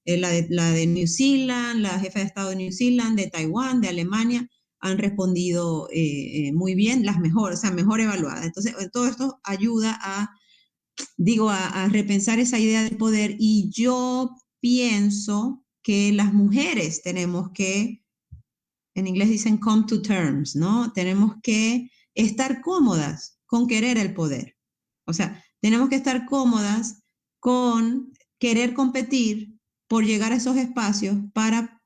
La de New Zealand, la jefa de Estado de New Zealand, de Taiwán, de Alemania, han respondido muy bien, las mejores, o sea, mejor evaluadas. Entonces, todo esto ayuda a repensar esa idea del poder, y yo pienso que las mujeres tenemos que, en inglés dicen come to terms, ¿no? Tenemos que estar cómodas con querer el poder. O sea, tenemos que estar cómodas con querer competir por llegar a esos espacios para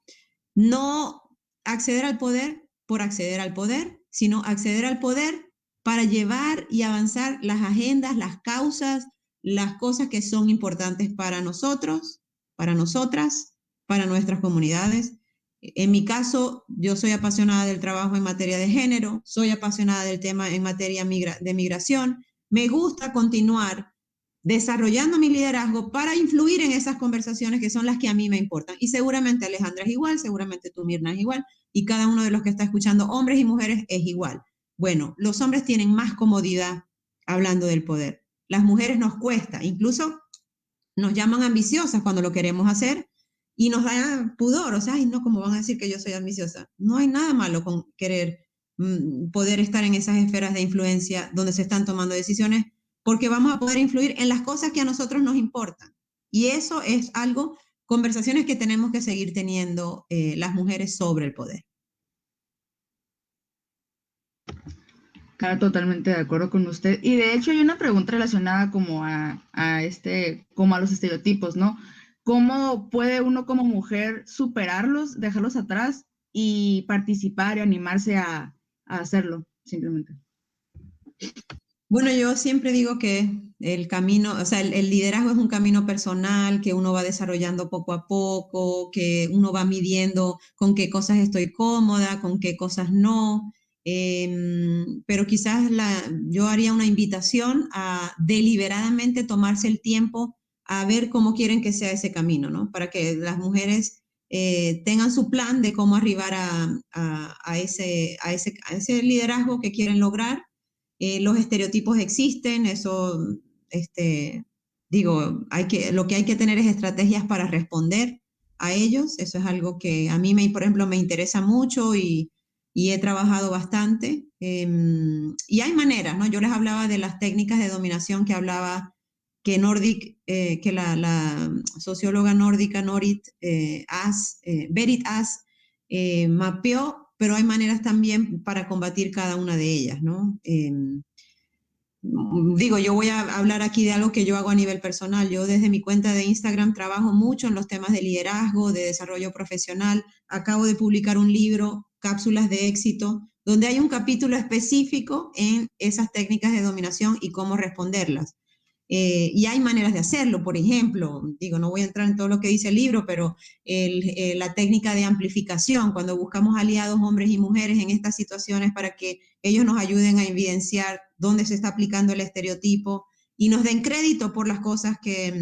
no acceder al poder por acceder al poder, sino acceder al poder para llevar y avanzar las agendas, las causas, las cosas que son importantes para nosotros, para nosotras, para nuestras comunidades. En mi caso, yo soy apasionada del trabajo en materia de género, soy apasionada del tema en materia de migración. Me gusta continuar desarrollando mi liderazgo para influir en esas conversaciones que son las que a mí me importan. Y seguramente Alejandra es igual, seguramente tú, Mirna, es igual, y cada uno de los que está escuchando, hombres y mujeres, es igual. Bueno, los hombres tienen más comodidad hablando del poder. Las mujeres nos cuesta, incluso nos llaman ambiciosas cuando lo queremos hacer y nos da pudor, o sea, ay, no, ¿cómo van a decir que yo soy ambiciosa? No hay nada malo con querer poder estar en esas esferas de influencia donde se están tomando decisiones, porque vamos a poder influir en las cosas que a nosotros nos importan. Y eso es algo, conversaciones que tenemos que seguir teniendo las mujeres sobre el poder. Claro, totalmente de acuerdo con usted. Y de hecho hay una pregunta relacionada como como a los estereotipos, ¿no? ¿Cómo puede uno como mujer superarlos, dejarlos atrás y participar y animarse a hacerlo, simplemente? Bueno, yo siempre digo que el camino, o sea, el liderazgo es un camino personal que uno va desarrollando poco a poco, que uno va midiendo con qué cosas estoy cómoda, con qué cosas no. Pero quizás yo haría una invitación a deliberadamente tomarse el tiempo a ver cómo quieren que sea ese camino, ¿no? Para que las mujeres tengan su plan de cómo arribar a ese liderazgo que quieren lograr. Los estereotipos existen, eso, digo, lo que hay que tener es estrategias para responder a ellos. Eso es algo que a mí, por ejemplo, me interesa mucho y he trabajado bastante. Y hay maneras, ¿no? Yo les hablaba de las técnicas de dominación que hablaba que que la socióloga nórdica Berit As mapeó, pero hay maneras también para combatir cada una de ellas, ¿no? Digo, yo voy a hablar aquí de algo que yo hago a nivel personal. Yo desde mi cuenta de Instagram trabajo mucho en los temas de liderazgo, de desarrollo profesional. Acabo de publicar un libro, Cápsulas de éxito, donde hay un capítulo específico en esas técnicas de dominación y cómo responderlas. Y hay maneras de hacerlo, por ejemplo, digo, no voy a entrar en todo lo que dice el libro, pero la técnica de amplificación, cuando buscamos aliados hombres y mujeres en estas situaciones para que ellos nos ayuden a evidenciar dónde se está aplicando el estereotipo y nos den crédito por las cosas que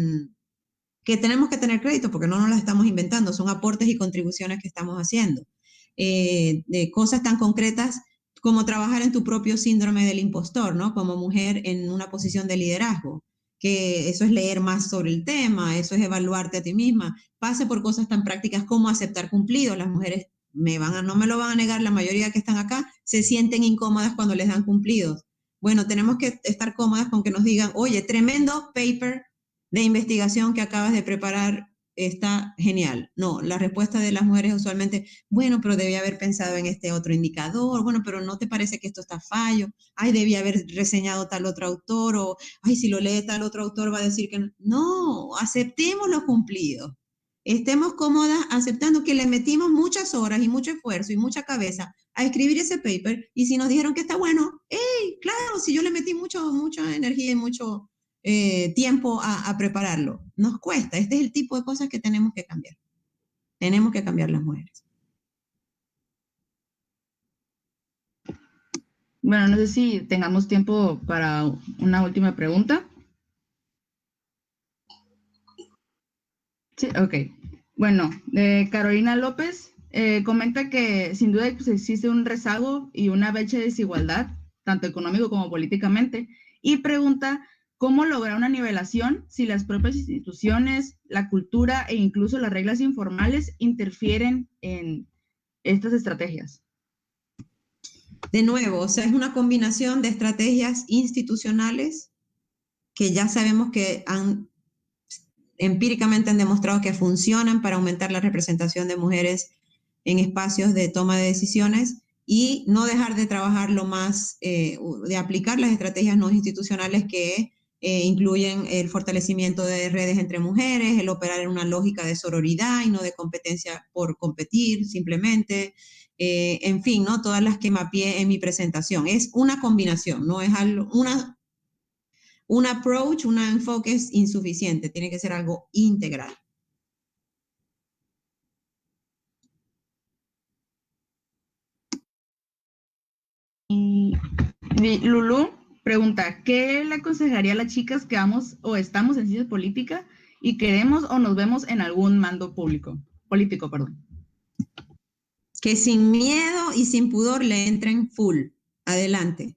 tenemos que tener crédito, porque no nos las estamos inventando, son aportes y contribuciones que estamos haciendo. De cosas tan concretas como trabajar en tu propio síndrome del impostor, ¿no? Como mujer en una posición de liderazgo, que eso es leer más sobre el tema, eso es evaluarte a ti misma. Pase por cosas tan prácticas como aceptar cumplidos. Las mujeres no me lo van a negar, la mayoría que están acá se sienten incómodas cuando les dan cumplidos. Bueno, tenemos que estar cómodas con que nos digan, oye, tremendo paper de investigación que acabas de preparar, está genial. No, la respuesta de las mujeres usualmente, bueno, pero debía haber pensado en este otro indicador, bueno, pero ¿no te parece que esto está fallo? Ay, debía haber reseñado tal otro autor, o ay, si lo lee tal otro autor va a decir que no. No, aceptemos los cumplidos. Estemos cómodas aceptando que le metimos muchas horas y mucho esfuerzo y mucha cabeza a escribir ese paper, y si nos dijeron que está bueno, hey, claro, si yo le metí mucha energía y mucho tiempo a prepararlo. Nos cuesta. Este es el tipo de cosas que tenemos que cambiar. Tenemos que cambiar las mujeres. Bueno, no sé si tengamos tiempo para una última pregunta. Sí, ok. Bueno, Carolina López comenta que sin duda pues, existe un rezago y una brecha de desigualdad, tanto económico como políticamente, y pregunta cómo lograr una nivelación si las propias instituciones, la cultura e incluso las reglas informales interfieren en estas estrategias. De nuevo, o sea, es una combinación de estrategias institucionales que ya sabemos que empíricamente han demostrado que funcionan para aumentar la representación de mujeres en espacios de toma de decisiones, y no dejar de trabajar de aplicar las estrategias no institucionales que incluyen el fortalecimiento de redes entre mujeres, el operar en una lógica de sororidad y no de competencia por competir simplemente, en fin, ¿no? Todas las que mapeé en mi presentación. Es una combinación, no es algo, un approach, un enfoque es insuficiente, tiene que ser algo integral. Lulú pregunta, ¿qué le aconsejaría a las chicas que vamos o estamos en ciencia política y queremos o nos vemos en algún mando político, perdón? Que sin miedo y sin pudor le entren full. Adelante.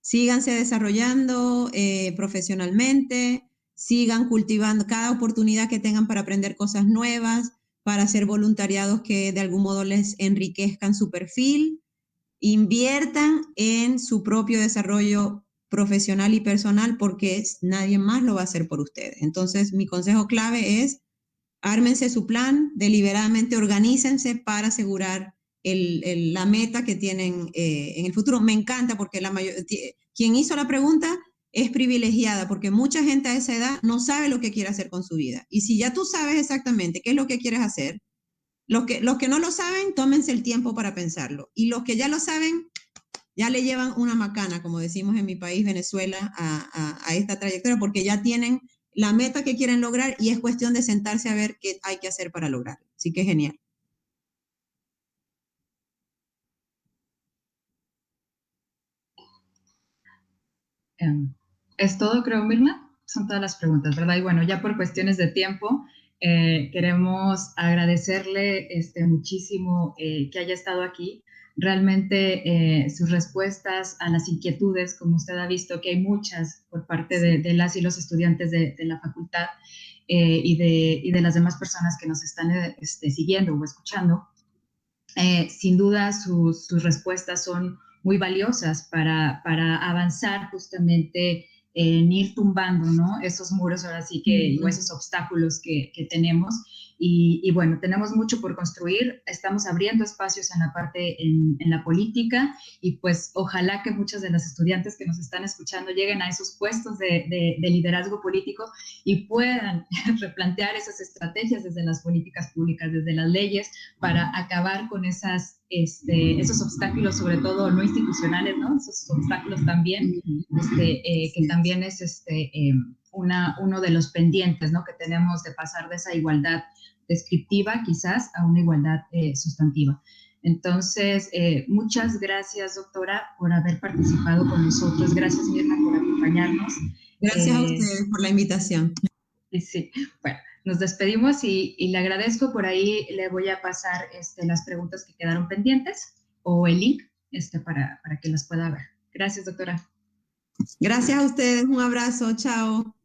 Síganse desarrollando profesionalmente, sigan cultivando cada oportunidad que tengan para aprender cosas nuevas, para hacer voluntariados que de algún modo les enriquezcan su perfil. Inviertan en su propio desarrollo profesional y personal porque nadie más lo va a hacer por ustedes. Entonces, mi consejo clave es ármense su plan, deliberadamente organícense para asegurar la meta que tienen en el futuro. Me encanta porque quien hizo la pregunta es privilegiada porque mucha gente a esa edad no sabe lo que quiere hacer con su vida. Y si ya tú sabes exactamente qué es lo que quieres hacer, los que no lo saben, tómense el tiempo para pensarlo. Y los que ya lo saben, ya le llevan una macana, como decimos en mi país, Venezuela, a esta trayectoria, porque ya tienen la meta que quieren lograr y es cuestión de sentarse a ver qué hay que hacer para lograrlo. Así que genial. Es todo, creo, Mirna. Son todas las preguntas, ¿verdad? Y bueno, ya por cuestiones de tiempo, queremos agradecerle muchísimo que haya estado aquí. Realmente sus respuestas a las inquietudes, como usted ha visto, que hay muchas por parte de las y los estudiantes de la facultad y de las demás personas que nos están siguiendo o escuchando. Sin duda sus respuestas son muy valiosas para avanzar justamente en ir tumbando, ¿no? Esos muros ahora sí que, o esos obstáculos que tenemos. Y bueno, tenemos mucho por construir, estamos abriendo espacios en la parte, en la política, y pues ojalá que muchos de los estudiantes que nos están escuchando lleguen a esos puestos de liderazgo político y puedan replantear esas estrategias desde las políticas públicas, desde las leyes, para acabar con esos obstáculos, sobre todo no institucionales, ¿no? Esos obstáculos también, que también es uno de los pendientes, ¿no? Que tenemos de pasar de esa igualdad descriptiva quizás a una igualdad sustantiva. Entonces, muchas gracias, doctora, por haber participado con nosotros. Gracias, Mirna, por acompañarnos. Gracias a ustedes por la invitación. Sí, bueno, nos despedimos y le agradezco. Por ahí le voy a pasar las preguntas que quedaron pendientes o el link para que las pueda ver. Gracias, doctora. Gracias a ustedes. Un abrazo. Chao.